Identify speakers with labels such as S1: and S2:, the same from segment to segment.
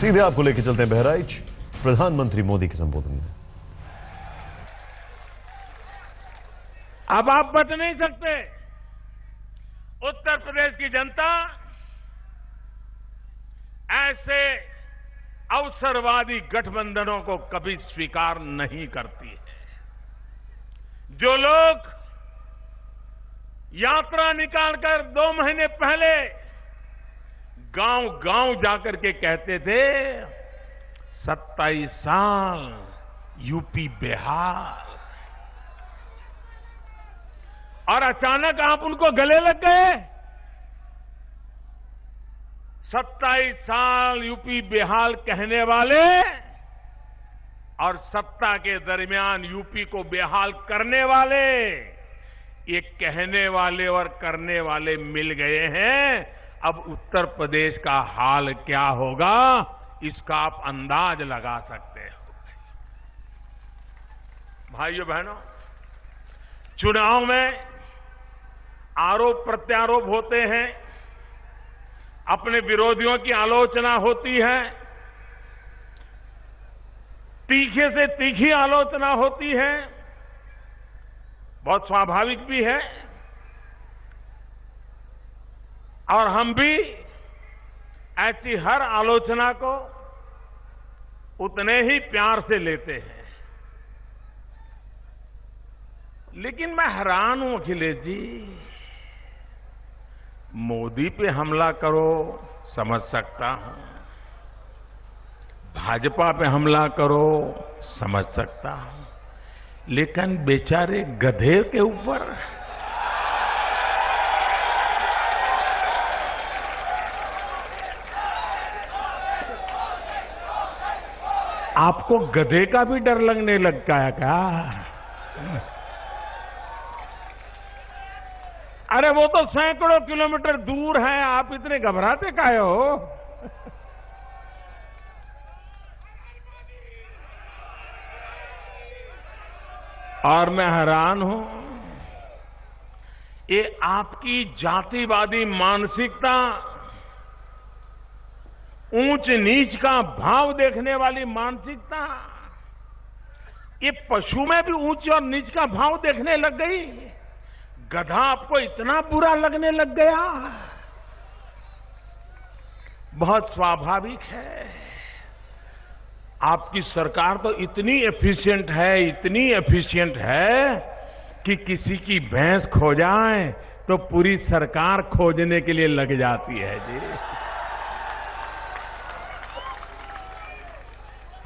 S1: सीधे आपको लेके चलते हैं बहराइच, प्रधानमंत्री मोदी के संबोधन में।
S2: अब आप बच नहीं सकते। उत्तर प्रदेश की जनता ऐसे अवसरवादी गठबंधनों को कभी स्वीकार नहीं करती है। जो लोग यात्रा निकालकर 2 महीने पहले गांव-गांव जाकर के कहते थे 27 साल यूपी बेहाल, और अचानक आप उनको गले लग गए। 27 साल यूपी बेहाल कहने वाले और सत्ता के दरमियान यूपी को बेहाल करने वाले, ये कहने वाले और करने वाले मिल गए हैं। अब उत्तर प्रदेश का हाल क्या होगा, इसका आप अंदाज लगा सकते हो। भाइयों बहनों, चुनाव में आरोप प्रत्यारोप होते हैं, अपने विरोधियों की आलोचना होती है, तीखे से तीखी आलोचना होती है, बहुत स्वाभाविक भी है। और हम भी ऐसी हर आलोचना को उतने ही प्यार से लेते हैं। लेकिन मैं हैरान हूं अखिलेश जी, मोदी पे हमला करो समझ सकता हूं, भाजपा पे हमला करो समझ सकता हूं, लेकिन बेचारे गधे के ऊपर आपको गधे का भी डर लगने लग गया क्या? अरे वो तो सैकड़ों किलोमीटर दूर है, आप इतने घबराते काहे हो? और मैं हैरान हूं, ये आपकी जातिवादी मानसिकता, ऊंच नीच का भाव देखने वाली मानसिकता, ये पशु में भी ऊंच और नीच का भाव देखने लग गई। गधा आपको इतना बुरा लगने लग गया, बहुत स्वाभाविक है। आपकी सरकार तो इतनी एफिशिएंट है, इतनी एफिशिएंट है कि किसी की भैंस खो जाए तो पूरी सरकार खोजने के लिए लग जाती है जी।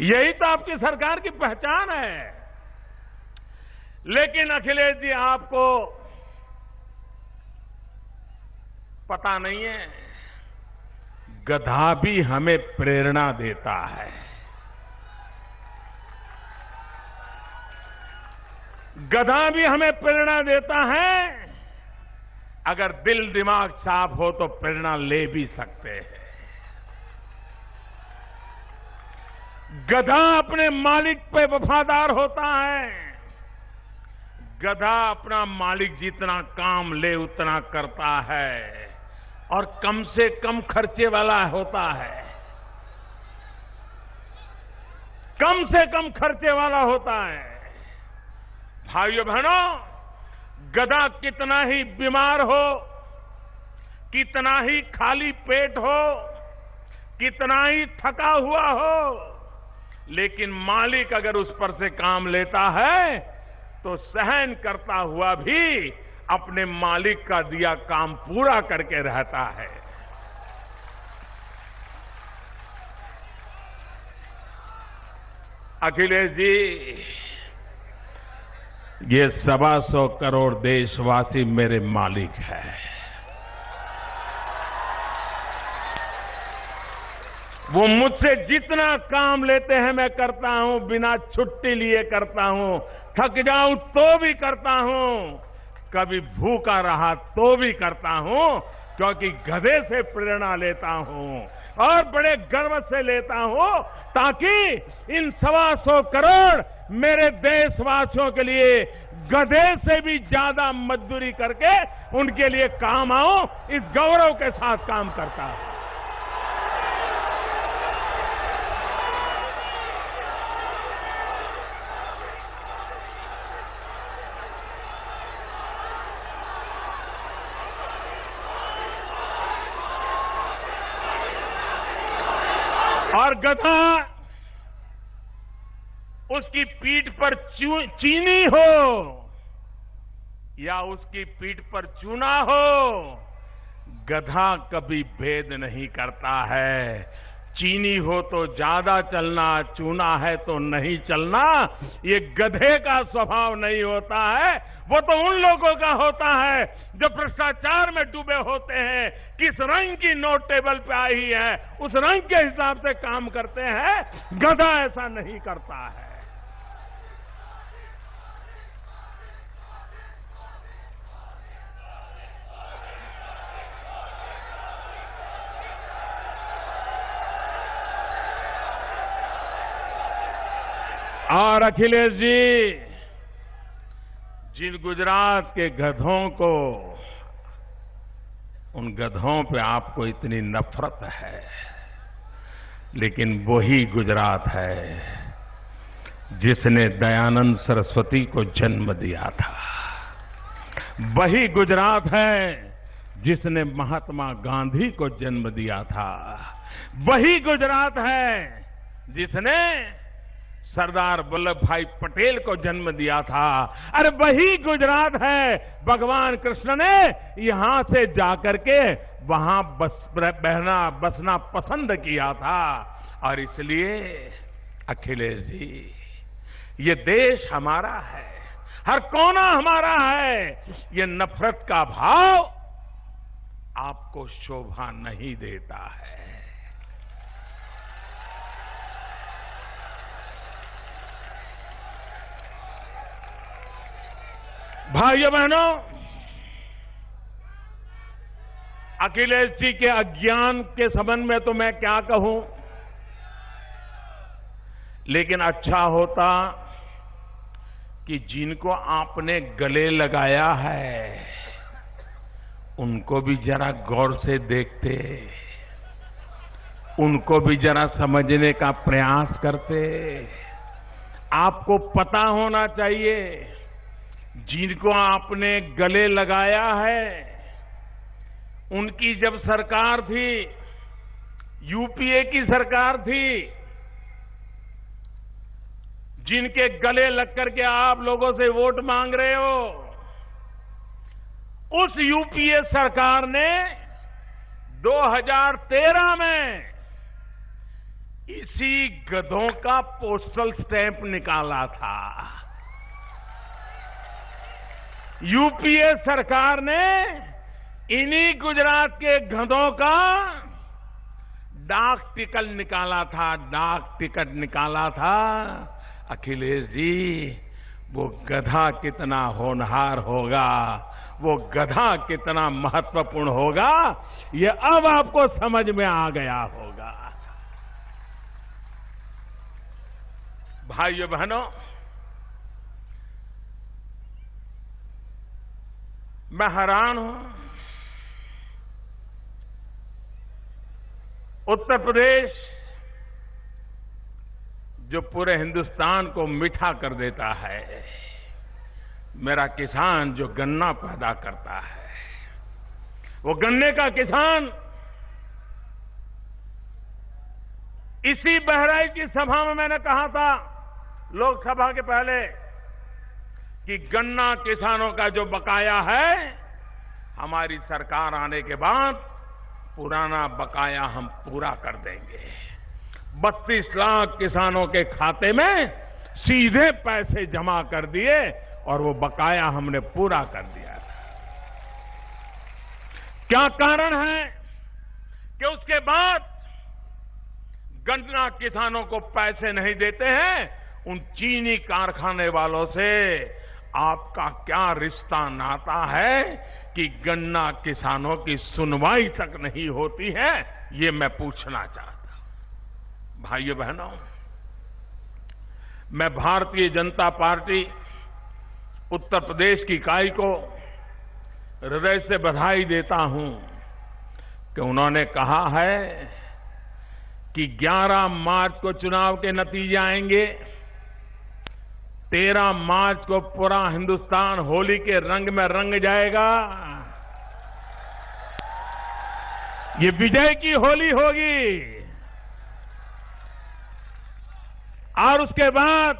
S2: यही तो आपकी सरकार की पहचान है। लेकिन अखिलेश जी, आपको पता नहीं है, गधा भी हमें प्रेरणा देता है। गधा भी हमें प्रेरणा देता है। अगर दिल दिमाग साफ हो तो प्रेरणा ले भी सकते हैं। गधा अपने मालिक पे वफादार होता है। गधा अपना मालिक जितना काम ले उतना करता है और कम से कम खर्चे वाला होता है। कम से कम खर्चे वाला होता है। भाइयों बहनों, गधा कितना ही बीमार हो, कितना ही खाली पेट हो, कितना ही थका हुआ हो, लेकिन मालिक अगर उस पर से काम लेता है तो सहन करता हुआ भी अपने मालिक का दिया काम पूरा करके रहता है। अखिलेश जी, ये 125 करोड़ देशवासी मेरे मालिक हैं। वो मुझसे जितना काम लेते हैं मैं करता हूं, बिना छुट्टी लिए करता हूं, थक जाऊं तो भी करता हूं, कभी भूखा रहा तो भी करता हूं, क्योंकि गधे से प्रेरणा लेता हूं और बड़े गर्व से लेता हूं, ताकि इन 125 करोड़ मेरे देशवासियों के लिए गधे से भी ज्यादा मजदूरी करके उनके लिए काम आऊं, इस गौरव के साथ काम करता हूं। और गधा उसकी पीठ पर चीनी हो या उसकी पीठ पर चूना हो, गधा कभी भेद नहीं करता है। चीनी हो तो ज्यादा चलना, चूना है तो नहीं चलना, ये गधे का स्वभाव नहीं होता है। वो तो उन लोगों का होता है जो भ्रष्टाचार में डूबे होते हैं। किस रंग की नोट टेबल पे आई है उस रंग के हिसाब से काम करते हैं। गधा ऐसा नहीं करता है। और अखिलेश जी, जिन गुजरात के गधों को, उन गधों पे आपको इतनी नफरत है, लेकिन वही गुजरात है जिसने दयानंद सरस्वती को जन्म दिया था। वही गुजरात है जिसने महात्मा गांधी को जन्म दिया था। वही गुजरात है जिसने सरदार वल्लभ भाई पटेल को जन्म दिया था। अरे वही गुजरात है भगवान कृष्ण ने यहां से जाकर के वहां बसना पसंद किया था। और इसलिए अखिलेश जी, ये देश हमारा है, हर कोना हमारा है। ये नफरत का भाव आपको शोभा नहीं देता है। भाइयों बहनों, अखिलेश जी के अज्ञान के संबंध में तो मैं क्या कहूं, लेकिन अच्छा होता कि जिनको आपने गले लगाया है उनको भी जरा गौर से देखते, उनको भी जरा समझने का प्रयास करते। आपको पता होना चाहिए, जिनको आपने गले लगाया है उनकी जब सरकार थी, यूपीए की सरकार थी, जिनके गले लग करके आप लोगों से वोट मांग रहे हो, उस यूपीए सरकार ने 2013 में इसी गधों का पोस्टल स्टैंप निकाला था। यूपीए सरकार ने इन्हीं गुजरात के गधों का डाक टिकट निकाला था, डाक टिकट निकाला था। अखिलेश जी, वो गधा कितना होनहार होगा, वो गधा कितना महत्वपूर्ण होगा, ये अब आपको समझ में आ गया होगा। भाइयों बहनों, मैं हैरान हूं, उत्तर प्रदेश जो पूरे हिंदुस्तान को मीठा कर देता है, मेरा किसान जो गन्ना पैदा करता है, वो गन्ने का किसान इसी बहराइच की सभा में मैंने कहा था, लोकसभा के पहले, कि गन्ना किसानों का जो बकाया है, हमारी सरकार आने के बाद पुराना बकाया हम पूरा कर देंगे। 32 लाख किसानों के खाते में सीधे पैसे जमा कर दिए और वो बकाया हमने पूरा कर दिया। क्या कारण है कि उसके बाद गन्ना किसानों को पैसे नहीं देते हैं? उन चीनी कारखाने वालों से आपका क्या रिश्ता नाता है कि गन्ना किसानों की सुनवाई तक नहीं होती है? ये मैं पूछना चाहता हूं। भाइयों बहनों, मैं भारतीय जनता पार्टी उत्तर प्रदेश की इकाई को हृदय से बधाई देता हूं कि उन्होंने कहा है कि 11 मार्च को चुनाव के नतीजे आएंगे, 13 मार्च को पूरा हिंदुस्तान होली के रंग में रंग जाएगा। ये विजय की होली होगी। और उसके बाद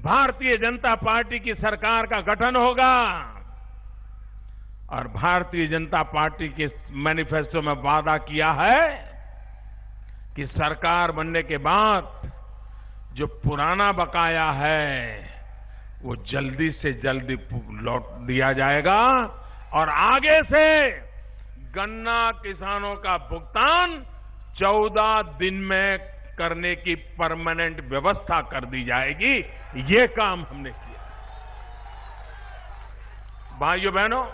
S2: भारतीय जनता पार्टी की सरकार का गठन होगा और भारतीय जनता पार्टी के मैनिफेस्टो में वादा किया है कि सरकार बनने के बाद जो पुराना बकाया है वो जल्दी से जल्दी लौट दिया जाएगा और आगे से गन्ना किसानों का भुगतान 14 दिन में करने की परमानेंट व्यवस्था कर दी जाएगी। ये काम हमने किया। भाइयों बहनों,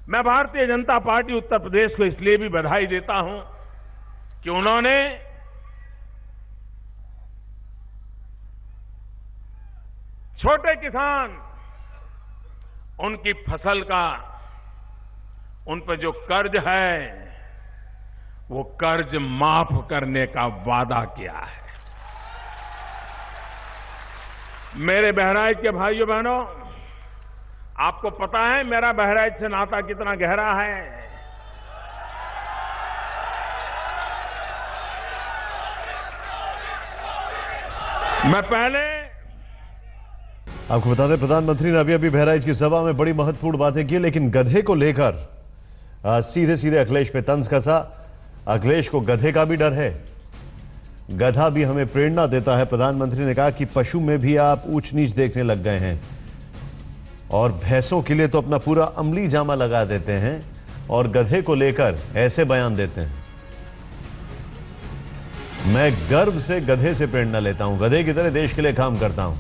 S2: मैं भारतीय जनता पार्टी उत्तर प्रदेश को इसलिए भी बधाई देता हूं कि उन्होंने छोटे किसान, उनकी फसल का उन पर जो कर्ज है वो कर्ज माफ करने का वादा किया है। मेरे बहराइच के भाइयों बहनों, आपको पता है मेरा बहराइच से नाता कितना गहरा है। मैं पहले
S1: आपको बता दें, प्रधानमंत्री ने अभी बहराइच की सभा में बड़ी महत्वपूर्ण बातें की, लेकिन गधे को लेकर सीधे सीधे अखिलेश पे तंज कसा। अखिलेश को गधे का भी डर है, गधा भी हमें प्रेरणा देता है। प्रधानमंत्री ने कहा कि पशु में भी आप ऊंच नीच देखने लग गए हैं और भैंसों के लिए तो अपना पूरा अमली जामा लगा देते हैं और गधे को लेकर ऐसे बयान देते हैं। मैं गर्व से गधे से प्रेरणा लेता हूं, गधे की तरह देश के लिए काम करता हूं।